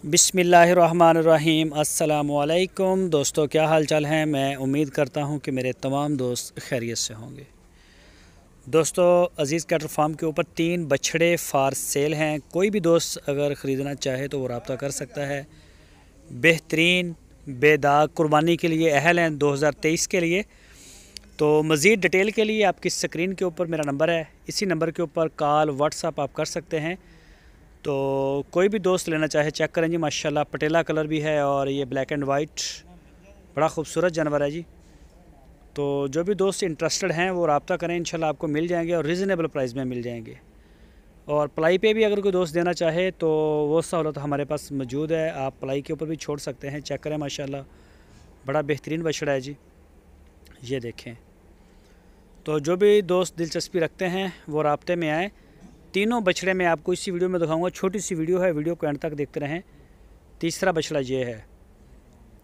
बिस्मिल्लाहिर्रहमानिर्रहीम। अस्सलामुअलैकुम दोस्तों, क्या हाल चाल हैं। मैं उम्मीद करता हूं कि मेरे तमाम दोस्त खैरियत से होंगे। दोस्तों, अज़ीज़ कैटल फार्म के ऊपर 3 बछड़े फार सेल हैं। कोई भी दोस्त अगर ख़रीदना चाहे तो वो रब्ता कर सकता है। बेहतरीन बेदाग कुर्बानी के लिए अहल हैं 2023 के लिए। तो मज़ीद डिटेल के लिए आपकी स्क्रीन के ऊपर मेरा नंबर है, इसी नंबर के ऊपर कॉल व्हाट्सअप आप कर सकते हैं। तो कोई भी दोस्त लेना चाहे चेक करें जी। माशाल्लाह पटेला कलर भी है और ये ब्लैक एंड वाइट बड़ा खूबसूरत जानवर है जी। तो जो भी दोस्त इंटरेस्टेड हैं वो रब्ता करें, इंशाल्लाह आपको मिल जाएंगे और रिज़नेबल प्राइस में मिल जाएंगे। और पलाई पे भी अगर कोई दोस्त देना चाहे तो वो सहूलत हमारे पास मौजूद है, आप पलाई के ऊपर भी छोड़ सकते हैं। चेक करें माशाल्लाह बड़ा बेहतरीन बछड़ा है जी, ये देखें। तो जो भी दोस्त दिलचस्पी रखते हैं वो रब्ते में आएँ। तीनों बछड़े मैं आपको इसी वीडियो में दिखाऊंगा, छोटी सी वीडियो है, वीडियो को एंड तक देखते रहें। तीसरा बछड़ा ये है।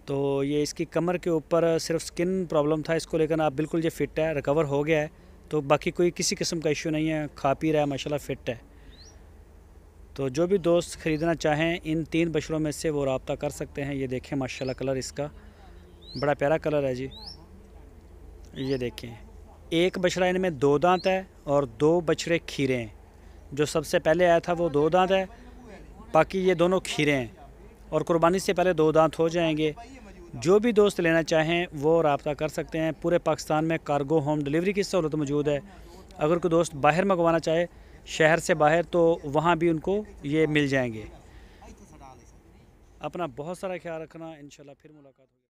तो ये इसकी कमर के ऊपर सिर्फ स्किन प्रॉब्लम था, इसको लेकर आप बिल्कुल ये फ़िट है, रिकवर हो गया है। तो बाकी कोई किसी किस्म का इशू नहीं है, खा पी रहा है माशाल्लाह, फ़िट है। तो जो भी दोस्त ख़रीदना चाहें इन 3 बछड़ों में से वो रब्ता कर सकते हैं। ये देखें माशाल्लाह कलर इसका बड़ा प्यारा कलर है जी। ये देखें, एक बछड़ा इनमें 2 दांत है और 2 बछड़े खीरे हैं। जो सबसे पहले आया था वो 2 दांत है, बाकी ये दोनों खीरे हैं और कुर्बानी से पहले 2 दांत हो जाएंगे। जो भी दोस्त लेना चाहें वो रब्ता कर सकते हैं। पूरे पाकिस्तान में कार्गो होम डिलीवरी की सहूलत मौजूद है। अगर कोई दोस्त बाहर मंगवाना चाहे, शहर से बाहर, तो वहाँ भी उनको ये मिल जाएंगे। अपना बहुत सारा ख्याल रखना, इंशाल्लाह फिर मुलाकात होगी।